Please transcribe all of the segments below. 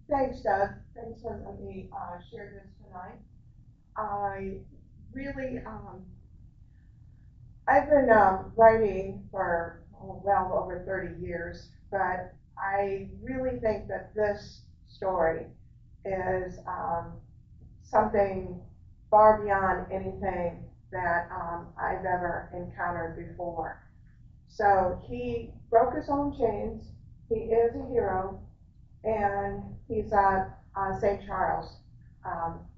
Thanks, Doug. Thanks for letting me share this tonight. I really, I've been writing for well over 30 years, but I really think that this story is something far beyond anything that I've ever encountered before. So he broke his own chains. He is a hero, and he's a St. Charles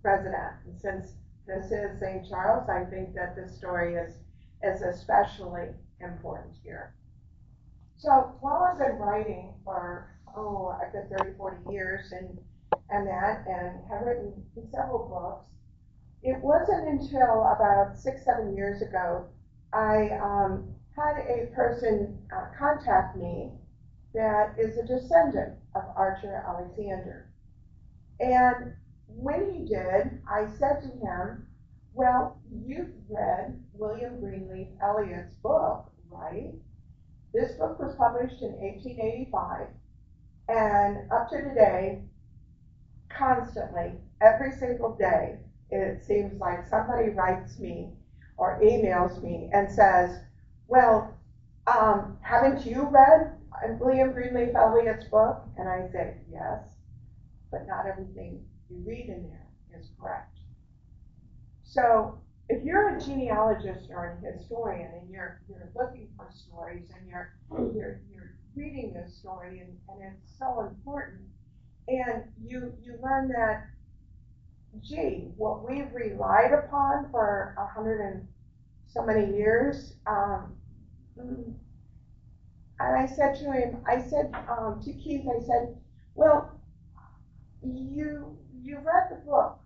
resident. And since this is St. Charles, I think that this story is especially important here. So while I've been writing for, I've been 30, 40 years and have written several books, it wasn't until about 6, 7 years ago I had a person contact me that is a descendant of Archer Alexander. And when he did, I said to him, well, you've read William Greenleaf Eliot's book, right? This book was published in 1885, and up to today, constantly, every single day, it seems like somebody writes me or emails me and says, well, haven't you read William Greenleaf Eliot's book? And I say, yes, but not everything you read in there is correct. So if you're a genealogist or a historian and you're looking for stories and you're reading this story and it's so important, and you learn that, gee, what we've relied upon for 100 and so many years, and I said to him, I said to Keith, I said, well, you read the book.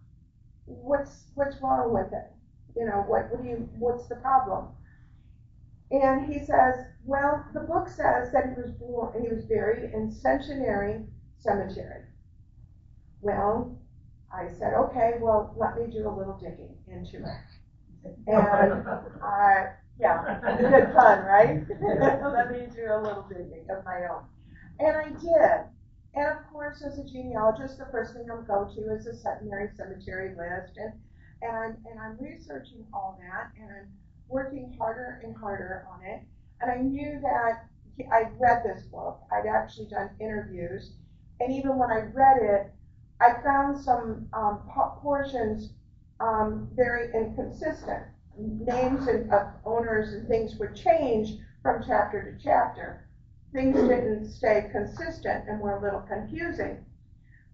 What's wrong with it? You know, what's the problem? And he says, well, the book says that he was buried in Centenary Cemetery. Well, I said, okay, well, let me do a little digging into it. And yeah, good fun, right? Let me do a little digging of my own. And I did. And of course, as a genealogist, the first thing I'll go to is a centenary cemetery list, and I'm researching all that, and I'm working harder and harder on it. And I knew that I'd read this book. I'd actually done interviews, and even when I read it, I found some portions very inconsistent. Names of owners and things would change from chapter to chapter. Things didn't stay consistent and were a little confusing.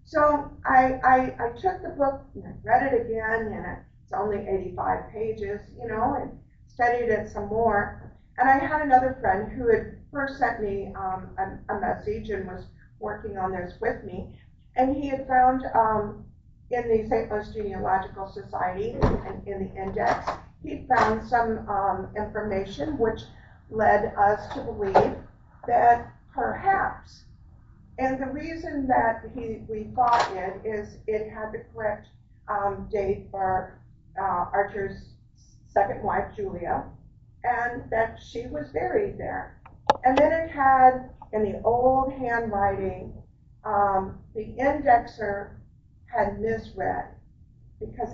So I took the book and I read it again, and it's only 85 pages, and studied it some more. And I had another friend who had first sent me a message and was working on this with me. And he had found in the St. Louis Genealogical Society and in the index, he found some information which led us to believe that perhaps, and the reason that we thought it is it had the correct date for Archer's second wife, Julia, and that she was buried there. And then it had, in the old handwriting, the indexer had misread because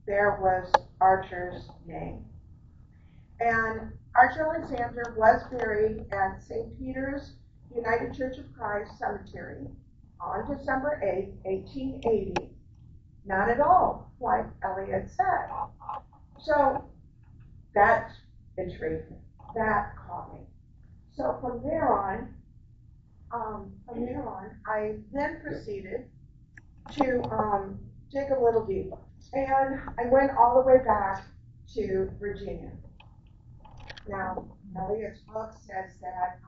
there was Archer's name. And Archer Alexander was buried at St. Peter's United Church of Christ Cemetery on December 8, 1880. Not at all like Eliot said. So that intrigued me. That caught me. So from there on, I then proceeded to dig a little deeper. And I went all the way back to Virginia. Now, Eliot's book says that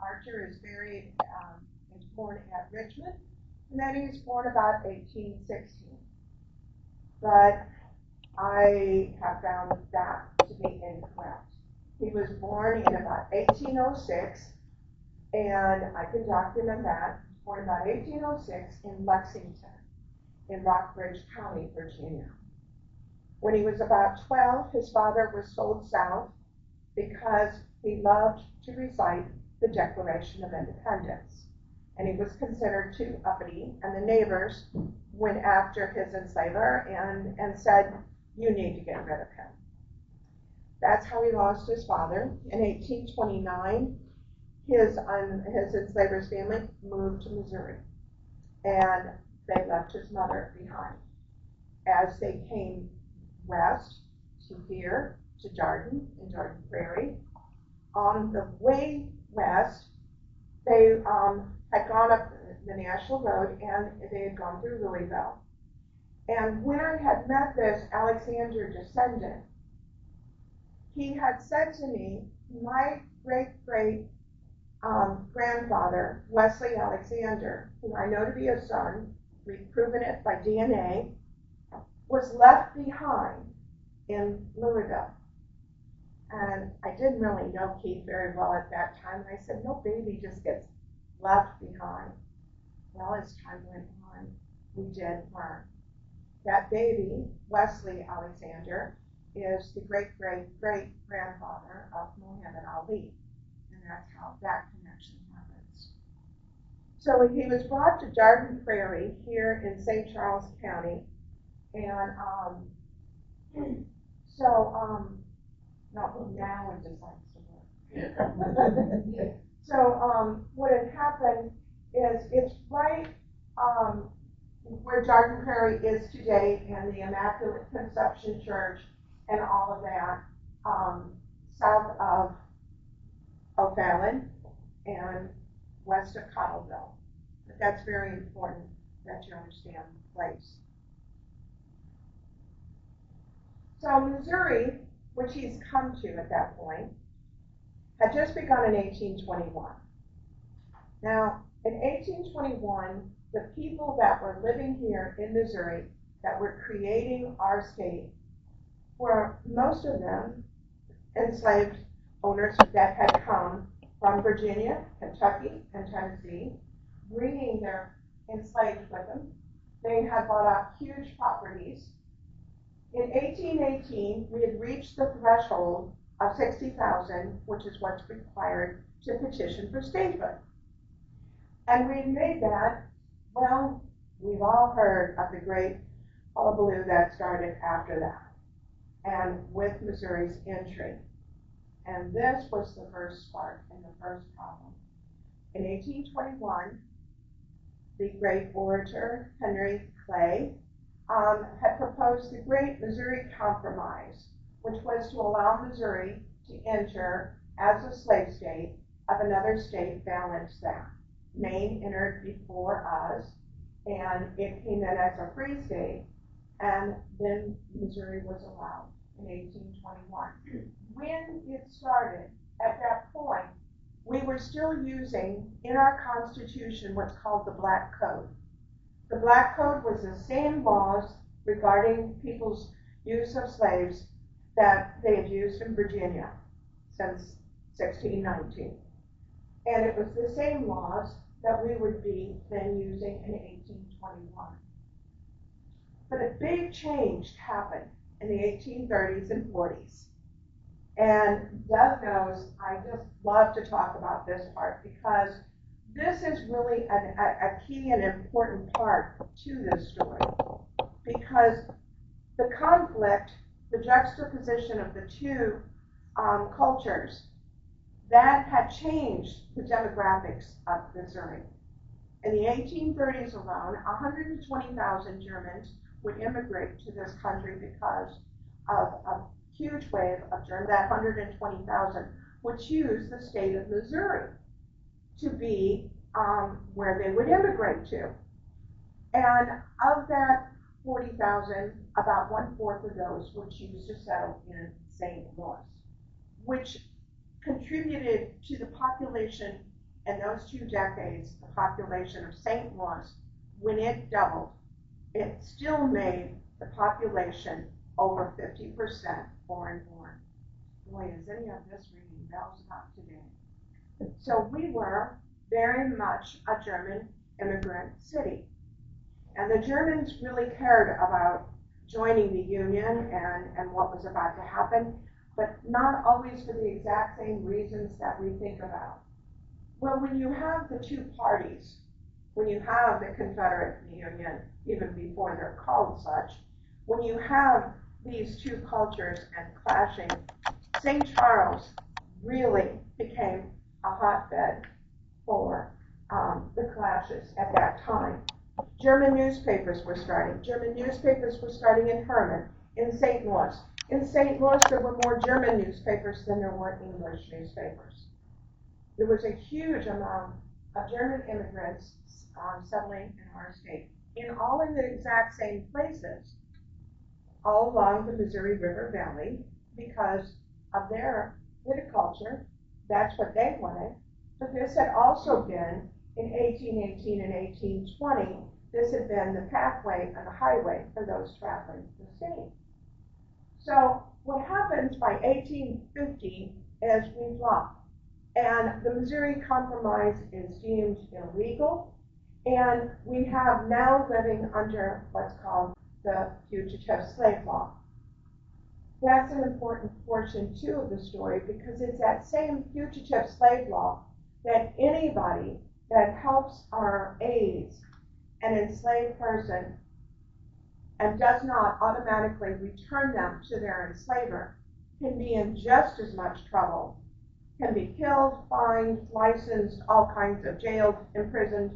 Archer is born at Richmond, and that he was born about 1816. But I have found that to be incorrect. He was born in about 1806, and I can document that. He was born about 1806 in Lexington, in Rockbridge County, Virginia. When he was about 12, his father was sold south because he loved to recite the Declaration of Independence. and he was considered too uppity, and the neighbors went after his enslaver and said, you need to get rid of him. That's how he lost his father. In 1829, his enslaver's family moved to Missouri, and they left his mother behind. As they came west to here, to Jordan, in Jordan Prairie, on the way west, they had gone up the National Road, and they had gone through Louisville. And when I had met this Alexander descendant, he had said to me, my great grandfather, Wesley Alexander, who I know to be his son, we've proven it by DNA, was left behind in Louisville. And I didn't really know Keith very well at that time. And I said, no baby just gets left behind. Well, as time went on, we did learn. That baby, Wesley Alexander, is the great-great-great-grandfather of Muhammad Ali. And that's how that connection happens. So he was brought to Jordan Prairie here in St. Charles County. And now it decides to work. So what had happened is it's right where Jordan Prairie is today, and the Immaculate Conception Church and all of that, south of O'Fallon and west of Cottleville. But that's very important that you understand the place. So Missouri, which he's come to at that point, had just begun in 1821. Now, in 1821, the people that were living here in Missouri, that were creating our state, were most of them enslaved owners that had come from Virginia, Kentucky, and Tennessee, bringing their enslaved with them. They had bought out huge properties. In 1818, we had reached the threshold of 60,000, which is what's required to petition for statehood. And we had made that, well, we've all heard of the great hullabaloo that started after that, and with Missouri's entry. And this was the first spark and the first problem. In 1821, the great orator Henry Clay had proposed the Great Missouri Compromise, which was to allow Missouri to enter as a slave state of another state balanced that. Maine entered before us, and it came in as a free state, and then Missouri was allowed in 1821. When it started, at that point, we were still using in our Constitution what's called the Black Code. The Black Code was the same laws regarding people's use of slaves that they had used in Virginia since 1619. And it was the same laws that we would be then using in 1821. But a big change happened in the 1830s and 40s. And Doug knows I just love to talk about this part because this is really a key and important part to this story. Because the conflict, the juxtaposition of the two cultures, that had changed the demographics of Missouri. In the 1830s alone, 120,000 Germans would immigrate to this country because of a huge wave of Germans. That 120,000 would choose the state of Missouri to be where they would immigrate to. And of that 40,000, about 1/4 of those would choose to settle in St. Louis, which contributed to the population in those 2 decades. The population of St. Louis, when it doubled, it still made the population over 50% foreign-born. Boy, is any of this ringing bells about today? So we were very much a German immigrant city. And the Germans really cared about joining the Union and what was about to happen, but not always for the exact same reasons that we think about. Well, when you have the two parties when you have the Confederate and the Union, even before they're called such, when you have these two cultures and clashing, St. Charles really became a hotbed for the clashes at that time. German newspapers were starting. German newspapers were starting in Herman, in St. Louis. In St. Louis, there were more German newspapers than there were English newspapers. There was a huge amount of German immigrants settling in our state, all in the exact same places, all along the Missouri River Valley, because of their viticulture. That's what they wanted. But this had also been, in 1818 and 1820, this had been the pathway and the highway for those traveling the state. So what happens by 1850 is we flop. And the Missouri Compromise is deemed illegal. And we have now living under what's called the Fugitive Slave Law. That's an important portion, too, of the story, because it's that same Fugitive Slave Law that anybody that helps or aids an enslaved person and does not automatically return them to their enslaver can be in just as much trouble, can be killed, fined, licensed, all kinds of jailed, imprisoned.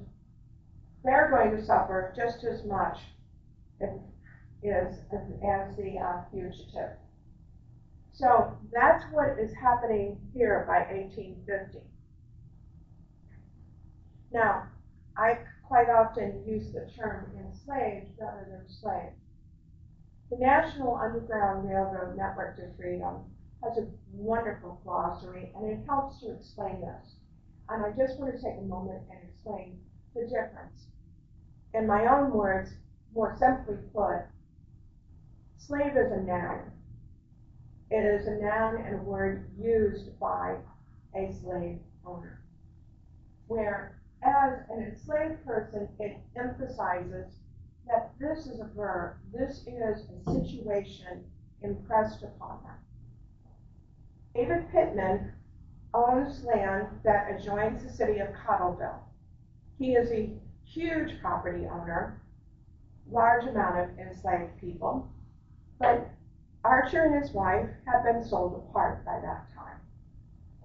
They're going to suffer just as much as the fugitive. So that's what is happening here by 1850. Now, I quite often use the term enslaved rather than slave. The National Underground Railroad Network to Freedom has a wonderful glossary, and it helps to explain this. And I just want to take a moment and explain the difference. In my own words, more simply put, slave is a noun. It is a noun and a word used by a slave owner. Whereas an enslaved person, it emphasizes that this is a verb, this is a situation impressed upon them. David Pittman owns land that adjoins the city of Cottleville. He is a huge property owner, large amount of enslaved people, but Archer and his wife have been sold apart by that time.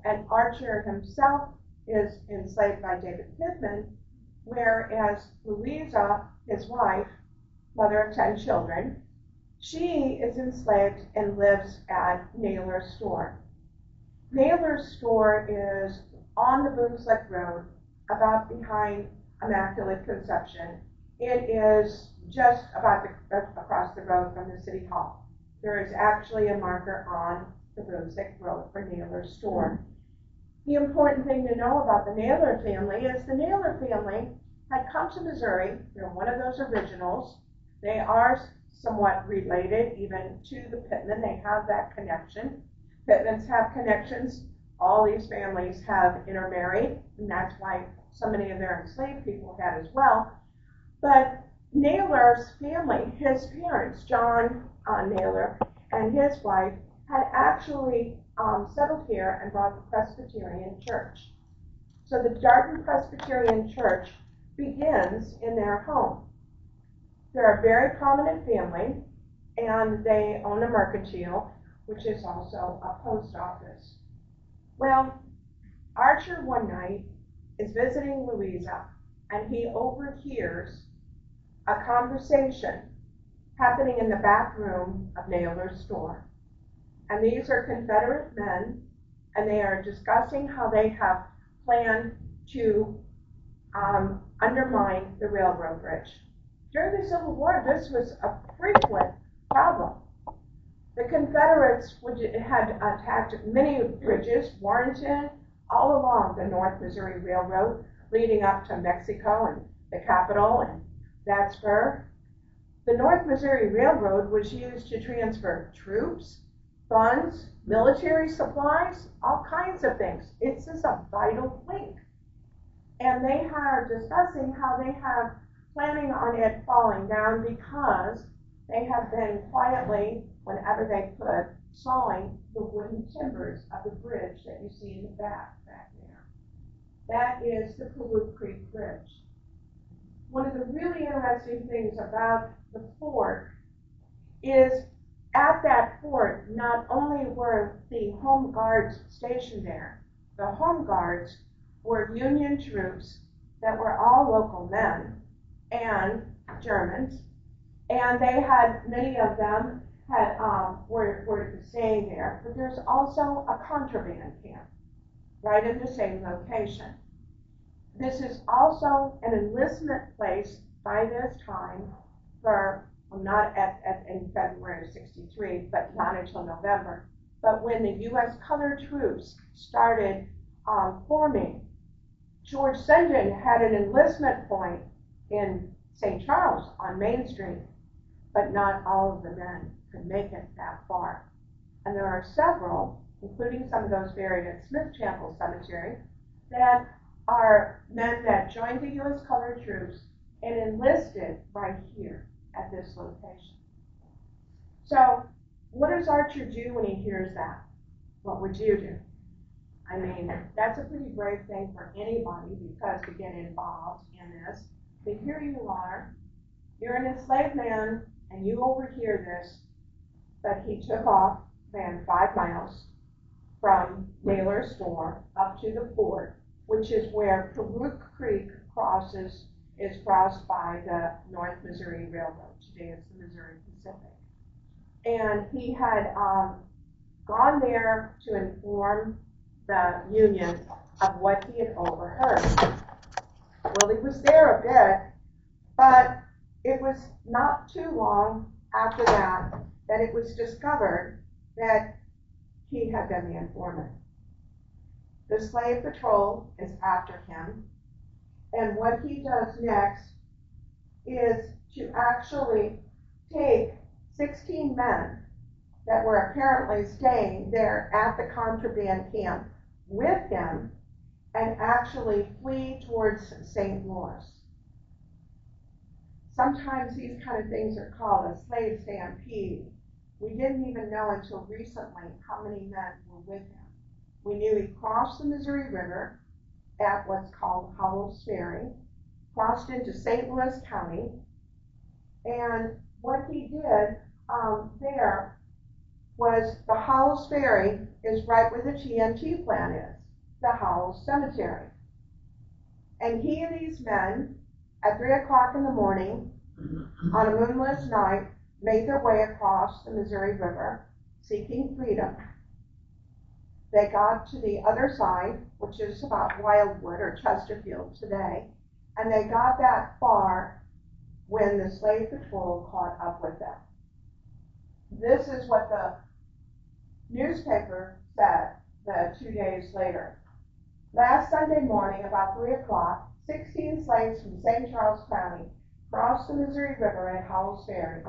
And Archer himself is enslaved by David Pittman, whereas Louisa, his wife, mother of 10 children, she is enslaved and lives at Naylor's store. Naylor's store is on the Boonslick Road, about behind Immaculate Conception. It is just about across the road from the City Hall. There is actually a marker on the Boonslick Road for Naylor's store. The important thing to know about the Naylor family is the Naylor family had come to Missouri. They're one of those originals. They are somewhat related even to the Pittman. They have that connection. Pittmans have connections. All these families have intermarried, and that's why so many of their enslaved people had as well. But Naylor's family, his parents, John Naylor and his wife, had actually settled here and brought the Presbyterian Church. So the Darton Presbyterian Church begins in their home. They're a very prominent family, and they own a mercantile, which is also a post office. Well, Archer one night is visiting Louisa, and he overhears a conversation happening in the back room of Naylor's store. And these are Confederate men, and they are discussing how they have planned to undermine the railroad bridge. During the Civil War, this was a frequent problem. The Confederates had attacked many bridges, Warrenton, all along the North Missouri Railroad, leading up to Mexico and the capital and that spur. The North Missouri Railroad was used to transfer troops, funds, military supplies, all kinds of things. It's just a vital link. And they are discussing how they have planning on it falling down because they have been quietly, whenever they could, sawing the wooden timbers of the bridge that you see in the back there. That is the Palouse Creek Bridge. one of the really interesting things about the fort is at that fort, not only were the home guards stationed there, the home guards were Union troops that were all local men and Germans, and they had, many of them had, were staying there, but there's also a contraband camp right in the same location. This is also an enlistment place by this time for, well, not in February of '63, but not until November. But when the U.S. colored troops started forming, George St. John had an enlistment point in St. Charles on Main Street, but not all of the men could make it that far. And there are several, including some of those buried at Smith Chapel Cemetery, that are men that joined the U.S. colored troops and enlisted right here at this location. So what does Archer do when he hears that? What would you do? I mean, that's a pretty brave thing for anybody because to get involved in this. But here you are, you're an enslaved man, and you overhear this, but he took off, ran 5 miles from Naylor's store up to the fort, which is where Paruch Creek is crossed by the North Missouri Railroad. Today it's the Missouri Pacific. And he had gone there to inform the Union of what he had overheard. Well, he was there a bit, but it was not too long after that it was discovered that he had been the informant. The slave patrol is after him, and what he does next is to actually take 16 men that were apparently staying there at the contraband camp with him and actually flee towards St. Louis. Sometimes these kind of things are called a slave stampede. We didn't even know until recently how many men were with him. We knew he crossed the Missouri River at what's called Howell's Ferry, crossed into St. Louis County, and what he did there was the Howell's Ferry is right where the TNT plant is, the Howell's Cemetery. And he and these men, at 3 o'clock in the morning, on a moonless night, made their way across the Missouri River, seeking freedom. They got to the other side, which is about Wildwood or Chesterfield today, and they got that far when the slave patrol caught up with them. This is what the newspaper said 2 days later. Last Sunday morning, about 3 o'clock, 16 slaves from St. Charles County crossed the Missouri River at Howell's Ferry,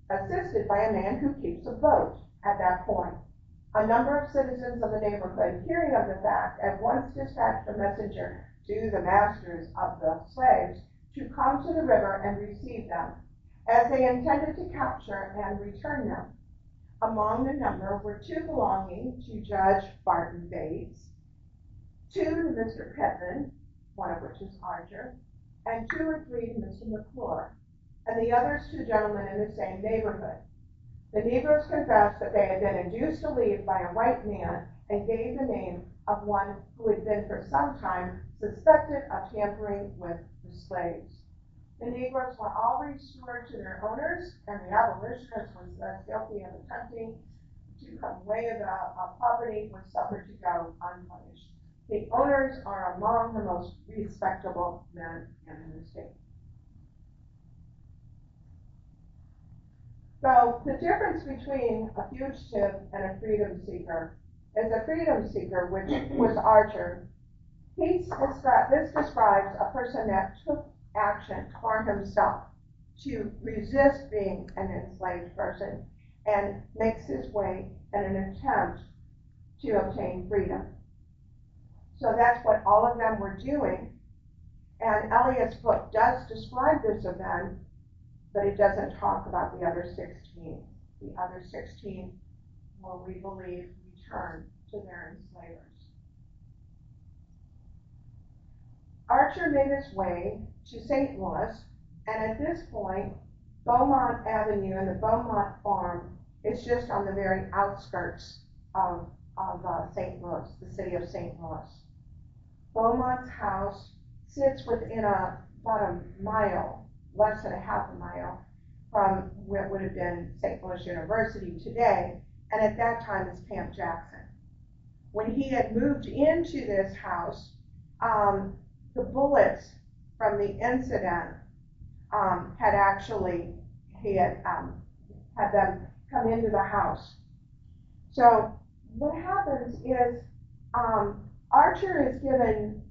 assisted by a man who keeps a boat at that point. A number of citizens of the neighborhood, hearing of the fact, at once dispatched a messenger to the masters of the slaves to come to the river and receive them, as they intended to capture and return them. Among the number were 2 belonging to Judge Barton Bates, 2 to Mr. Pittman, one of which is Archer, and 2 or 3 to Mr. McClure, and the others to gentlemen in the same neighborhood. The Negroes confessed that they had been induced to leave by a white man and gave the name of one who had been for some time suspected of tampering with the slaves. The Negroes were all restored to their owners, and the abolitionist was guilty of attempting to convey the property was suffered to go unpunished. The owners are among the most respectable men in the state. So the difference between a fugitive and a freedom seeker is a freedom seeker, which was Archer. This describes a person that took action for himself to resist being an enslaved person and makes his way in an attempt to obtain freedom. So that's what all of them were doing. And Eliot's book does describe this event, but it doesn't talk about the other 16. The other 16 will, we believe, return to their enslavers. Archer made his way to St. Louis, And at this point, Beaumont Avenue and the Beaumont Farm is just on the very outskirts of St. Louis, the city of St. Louis. Beaumont's house sits within about a mile, less than a half a mile, from what would have been St. Louis University today, and at that time is Camp Jackson. When he had moved into this house, the bullets from the incident had actually, he had them come into the house. So what happens is Archer is given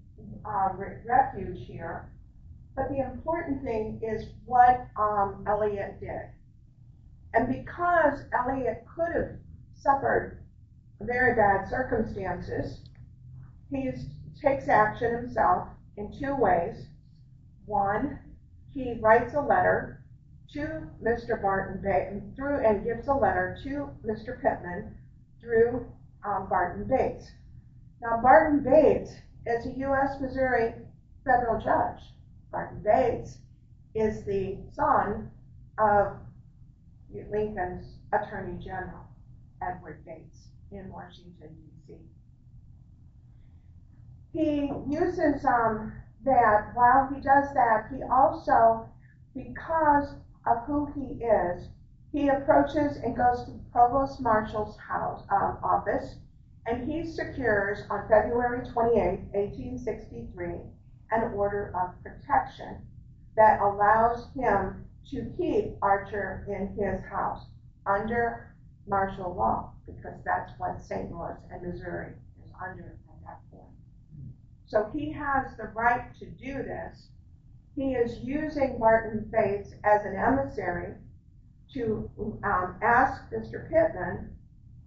refuge here, but the important thing is what Elliot did. And because Elliot could have suffered very bad circumstances, he takes action himself in two ways. One, he writes a letter to Mr. Barton Bates and gives a letter to Mr. Pittman through Barton Bates. Now, Barton Bates is a U.S. Missouri federal judge. Barton Bates is the son of Lincoln's Attorney General, Edward Bates, in Washington, D.C. He uses that. While he does that, he also, because of who he is, he approaches and goes to the Provost Marshal's office, and he secures on February 28, 1863, an order of protection that allows him to keep Archer in his house under martial law, because that's what St. Louis and Missouri is under at that point. So he has the right to do this. He is using Barton Bates as an emissary to ask Mr. Pittman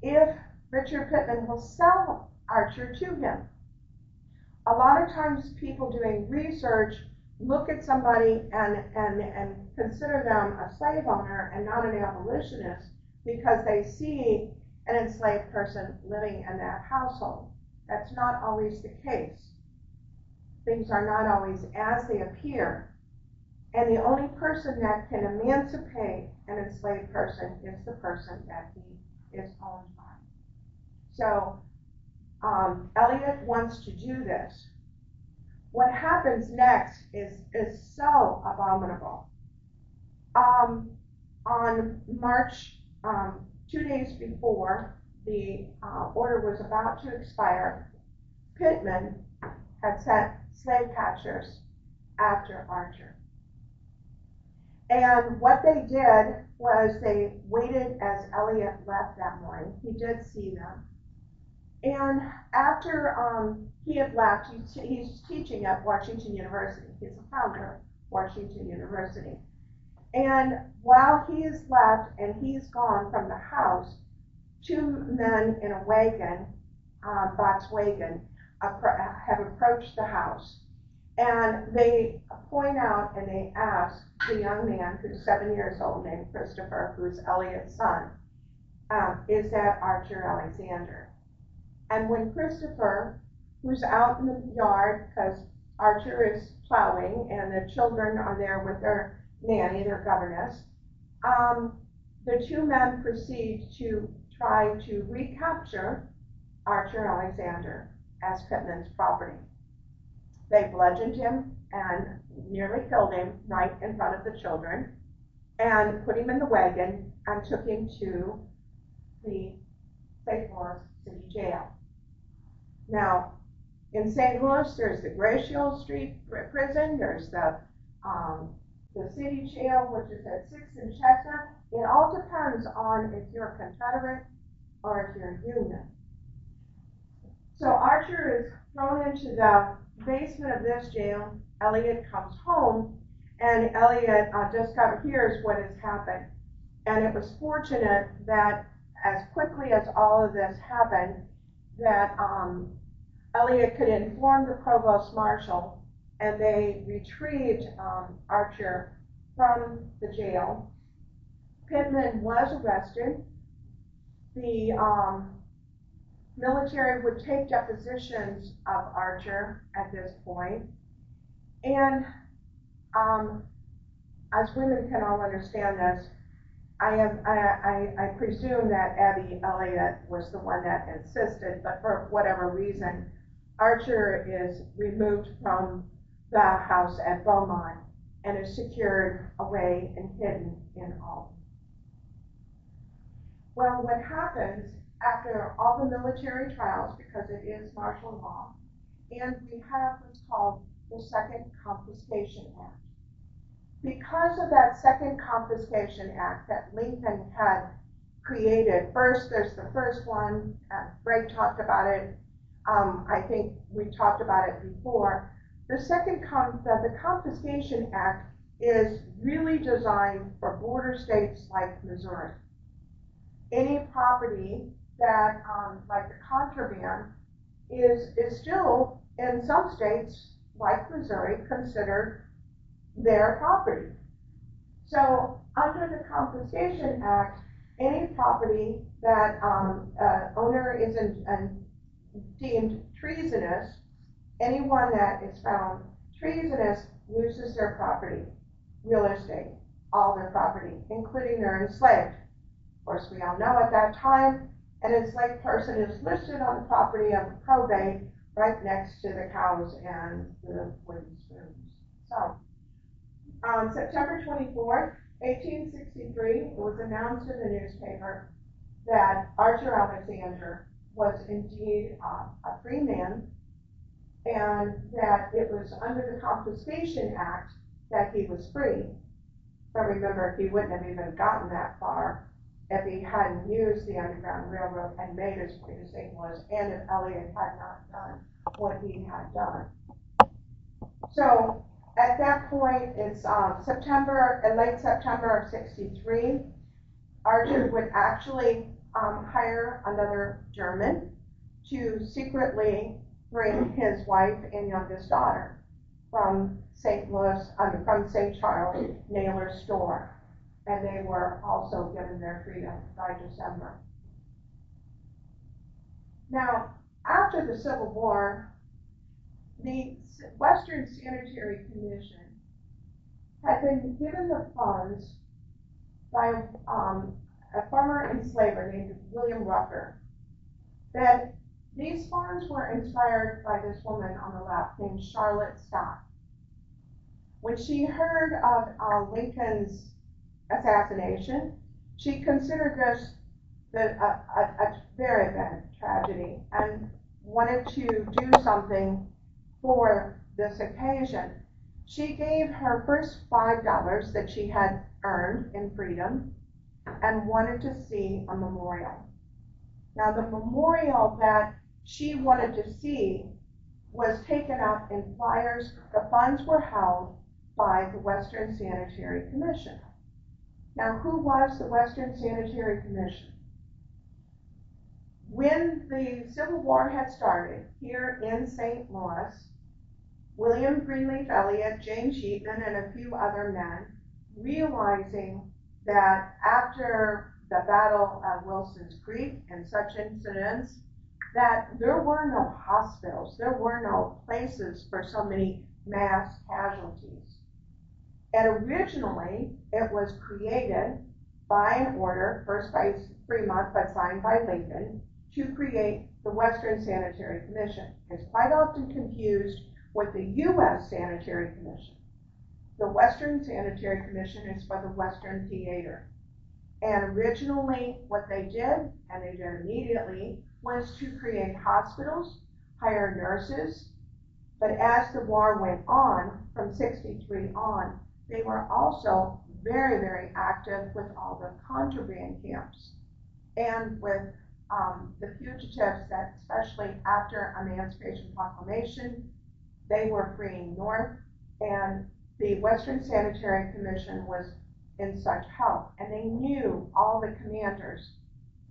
if Richard Pittman will sell Archer to him. A lot of times people doing research look at somebody and consider them a slave owner and not an abolitionist because they see an enslaved person living in that household. That's not always the case. Things are not always as they appear. And the only person that can emancipate an enslaved person is the person that he is owned by. So Elliot wants to do this. What happens next is so abominable. On March, 2 days before the order was about to expire, Pittman had sent slave catchers after Archer. And what they did was they waited as Elliot left that morning. He did see them. And after he had left, he's teaching at Washington University. He's a founder of Washington University. And while he is left and he's gone from the house, two men in a wagon, box wagon, have approached the house. And they point out and they ask the young man, who's 7 years old, named Christopher, who's Elliot's son, is that Archer Alexander? And when Christopher, who's out in the yard because Archer is plowing and the children are there with their nanny, their governess, the two men proceed to try to recapture Archer Alexander as Pittman's property. They bludgeoned him and nearly killed him right in front of the children and put him in the wagon and took him to the St. Louis City Jail. Now, in St. Louis, there's the Gratiot Street prison, there's the city jail, which is at 6th and Chestnut. It all depends on if you're a Confederate or if you're Union. So Archer is thrown into the basement of this jail. Elliot comes home, and Elliot hears what has happened. And it was fortunate that as quickly as all of this happened, that Elliot could inform the provost marshal, and they retrieved Archer from the jail. Pittman was arrested. The military would take depositions of Archer at this point, and as women can all understand this, I presume that Abby Elliott was the one that insisted, but for whatever reason, Archer is removed from the house at Beaumont and is secured away and hidden in Alton. Well, what happens after all the military trials, because it is martial law, and we have what's called the Second Confiscation Act. Because of that Second Confiscation Act that Lincoln had created, first, there's the first one, Greg talked about it, I think we talked about it before. The Confiscation Act is really designed for border states like Missouri. Any property that, like the contraband, is still, in some states, like Missouri, considered their property. So under the Confiscation Act, any property that owner is deemed treasonous, anyone that is found treasonous loses their property, real estate, all their property, including their enslaved. Of course, we all know at that time, an enslaved person is listed on the property of a probate right next to the cows and the wooden spoons. So, on September 24th, 1863, it was announced in the newspaper that Archer Alexander was indeed a free man, and that it was under the Confiscation Act that he was free. But remember, he wouldn't have even gotten that far if he hadn't used the Underground Railroad and made his way to St. Louis, and if Elliott had not done what he had done. So at that point, it's late September of '63. Archer would actually hire another German to secretly bring his wife and youngest daughter from St. Charles, Naylor's store. And they were also given their freedom by December. Now, after the Civil War, the Western Sanitary Commission had been given the funds by a former enslaver named William Rucker. That these funds were inspired by this woman on the left named Charlotte Scott. When she heard of Lincoln's assassination, she considered this a very bad tragedy and wanted to do something for this occasion. She gave her first $5 that she had earned in freedom and wanted to see a memorial. Now, the memorial that she wanted to see was taken up in flyers. The funds were held by the Western Sanitary Commission. Now, who was the Western Sanitary Commission? When the Civil War had started here in St. Louis, William Greenleaf Eliot, James Sheetman, and a few other men, realizing that after the Battle of Wilson's Creek and such incidents, that there were no hospitals, there were no places for so many mass casualties. And originally, it was created by an order, first by Fremont, but signed by Lincoln, to create the Western Sanitary Commission. It's quite often confused with the U.S. Sanitary Commission. The Western Sanitary Commission is for the Western Theater. And originally, what they did, and they did immediately, was to create hospitals, hire nurses. But as the war went on, from '63 on, they were also very, very active with all the contraband camps and with the fugitives that, especially after Emancipation Proclamation, they were freeing north, and the Western Sanitary Commission was in such help, and they knew all the commanders.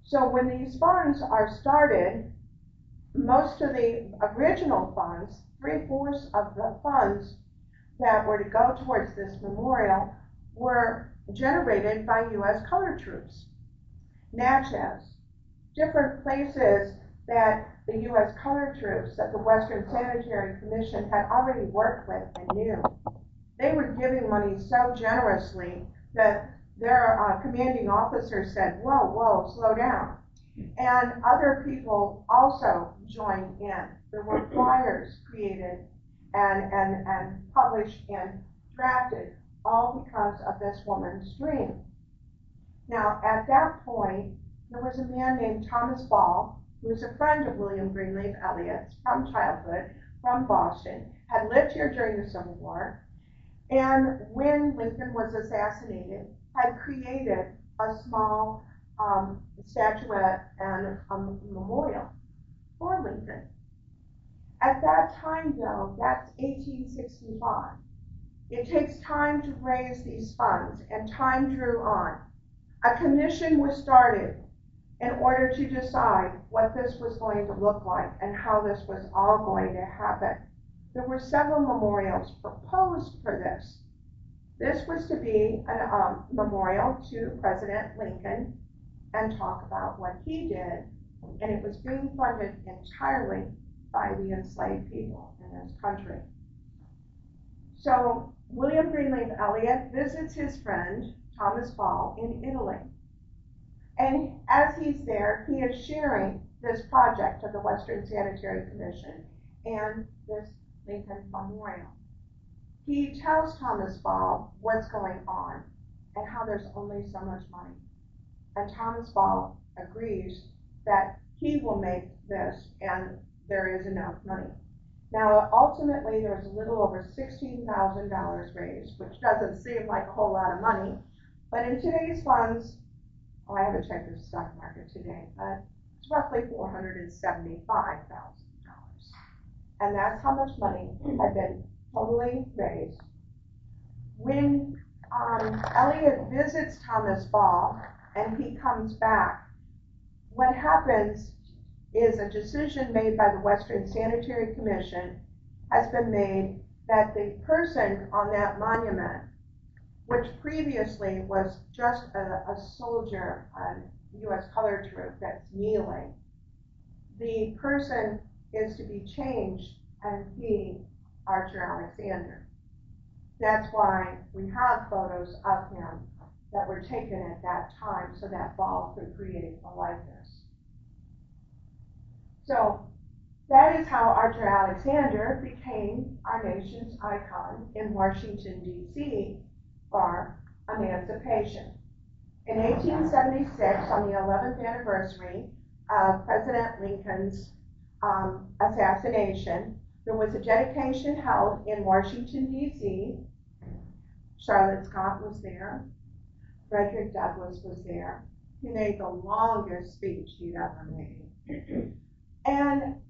So when these funds are started, most of the original funds, 3/4 of the funds that were to go towards this memorial were generated by U.S. colored troops. Natchez, different places that the U.S. colored troops that the Western Sanitary Commission had already worked with and knew. They were giving money so generously that their commanding officer said, whoa, whoa, slow down. And other people also joined in. There were flyers created and published and drafted, all because of this woman's dream. Now, at that point, there was a man named Thomas Ball, who was a friend of William Greenleaf Eliot's from childhood, from Boston, had lived here during the Civil War, and when Lincoln was assassinated, had created a small statuette and a memorial for Lincoln. At that time, though, that's 1865. It takes time to raise these funds, and time drew on. A commission was started in order to decide what this was going to look like and how this was all going to happen. There were several memorials proposed for this. This was to be a memorial to President Lincoln and talk about what he did, and it was being funded entirely by the enslaved people in this country. So William Greenleaf Eliot visits his friend Thomas Ball in Italy. And as he's there, he is sharing this project of the Western Sanitary Commission and this Lincoln Memorial. He tells Thomas Ball what's going on and how there's only so much money. And Thomas Ball agrees that he will make this and there is enough money. Now, ultimately, there was a little over $16,000 raised, which doesn't seem like a whole lot of money. But in today's funds, I haven't checked the stock market today, but it's roughly $475,000. And that's how much money had been totally raised. When Eliot visits Thomas Ball and he comes back, what happens is a decision made by the Western Sanitary Commission has been made that the person on that monument, which previously was just a soldier on U.S. colored troop that's kneeling, the person is to be changed and be Archer Alexander. That's why we have photos of him that were taken at that time so that Ball could create a likeness. So that is how Archer Alexander became our nation's icon in Washington, D.C. for emancipation. In 1876, on the 11th anniversary of President Lincoln's assassination, there was a dedication held in Washington, D.C. Charlotte Scott was there. Frederick Douglass was there. He made the longest speech he'd ever made. And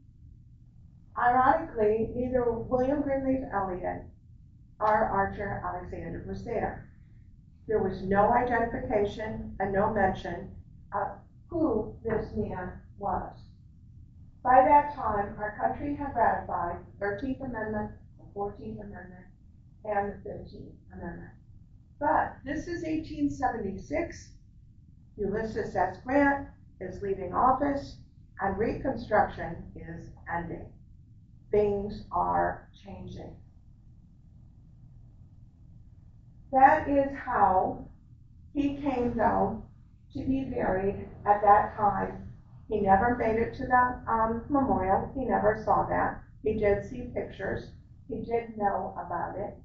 ironically, neither William Greenleaf Eliot or Archer Alexander was there. There was no identification and no mention of who this man was. By that time, our country had ratified the 13th Amendment, the 14th Amendment, and the 15th Amendment. But this is 1876. Ulysses S. Grant is leaving office, and Reconstruction is ending. Things are changing. That is how he came, though, to be buried at that time. He never made it to the memorial. He never saw that. He did see pictures. He did know about it.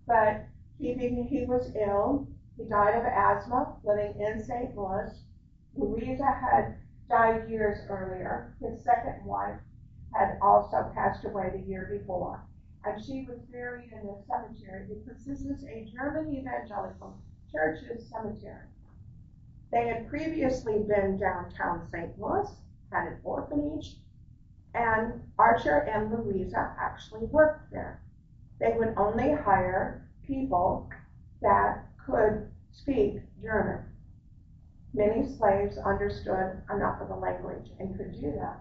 But he was ill. He died of asthma, living in St. Louis. Louisa had died years earlier. His second wife had also passed away the year before. And she was buried in this cemetery because this is a German evangelical church's cemetery. They had previously been downtown St. Louis, had an orphanage, and Archer and Louisa actually worked there. They would only hire people that could speak German. Many slaves understood enough of the language and could do that.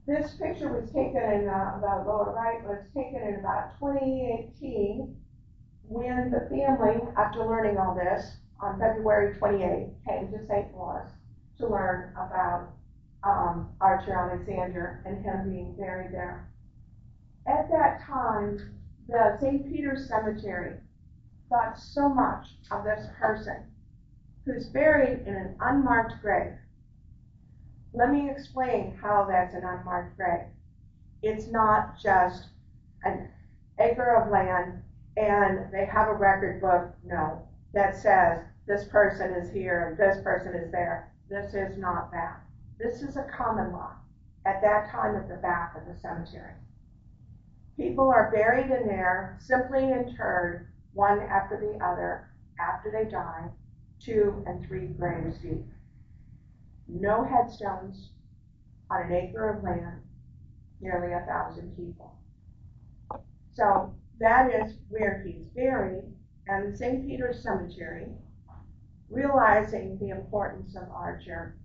This picture was taken in the lower right, was taken in about 2018 when the family, after learning all this, on February 28th, came to St. Louis to learn about Archer Alexander and him being buried there. At that time, the St. Peter's Cemetery thought so much of this person who's buried in an unmarked grave. Let me explain how that's an unmarked grave. It's not just an acre of land and they have a record book, no, that says this person is here and this person is there. This is not that. This is a common law at that time at the back of the cemetery. People are buried in there, simply interred one after the other after they die, 2 and 3 graves deep. No headstones on an acre of land, nearly 1,000 people. So that is where he's buried, and the St. Peter's Cemetery, realizing the importance of Archer,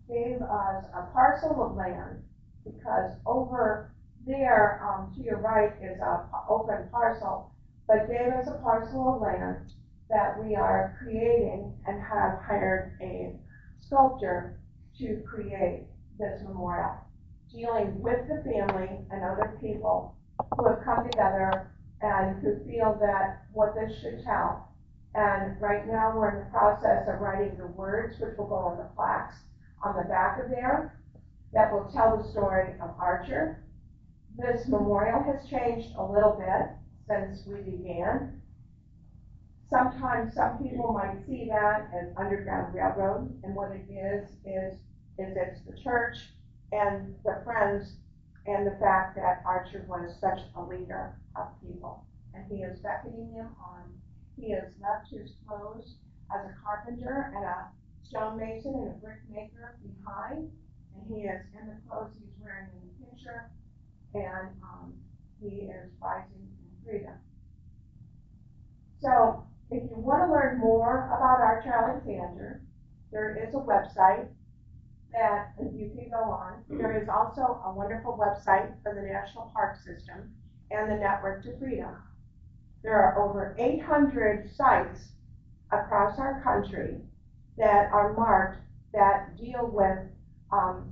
gave us a parcel of land, because over there to your right is an open parcel, but gave us a parcel of land that we are creating and have hired a sculptor to create this memorial, dealing with the family and other people who have come together and who feel that what this should tell. And right now we're in the process of writing the words, which will go on the plaques on the back of there, that will tell the story of Archer. This memorial has changed a little bit since we began. Sometimes some people might see that as Underground Railroad, and what it is it's the church and the Friends and the fact that Archer was such a leader of people. And he is beckoning them on. He has left his clothes as a carpenter and a stonemason and a brickmaker behind, and he is in the clothes he's wearing in the picture, and he is rising in freedom. So if you want to learn more about Archer Alexander, there is a website that you can go on. There is also a wonderful website for the National Park System and the Network to Freedom. There are over 800 sites across our country that are marked that deal with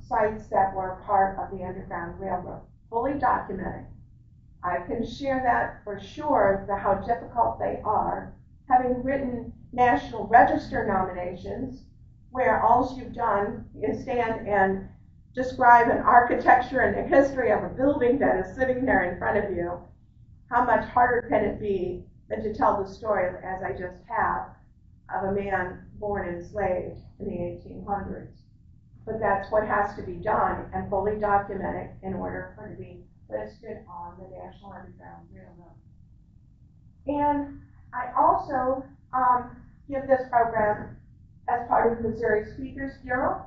sites that were part of the Underground Railroad, fully documented. I can share that for sure, how difficult they are, having written National Register nominations, where all you've done is stand and describe an architecture and the history of a building that is sitting there in front of you. How much harder can it be than to tell the story, as I just have, of a man born enslaved in the 1800s? But that's what has to be done and fully documented in order for it to be listed on the National Underground Railroad. And I also give this program as part of the Missouri Speakers Bureau,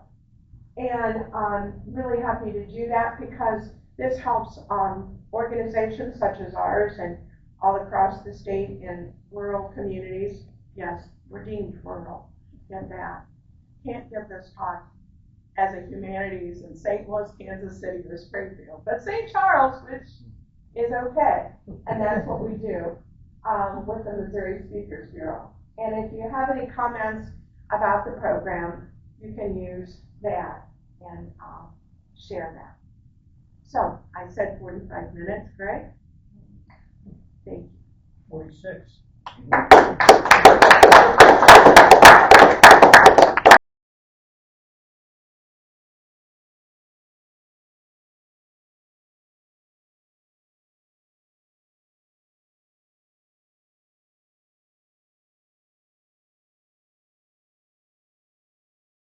and I'm really happy to do that because this helps organizations such as ours and all across the state in rural communities. Yes, we're deemed rural, get that. Can't give this talk as a humanities in St. Louis, Kansas City, or Springfield, but St. Charles, which is okay, and that's what we do with the Missouri Speakers Bureau. And if you have any comments about the program, you can use that and share that. So I said 45 minutes, Greg? Thank you. 46.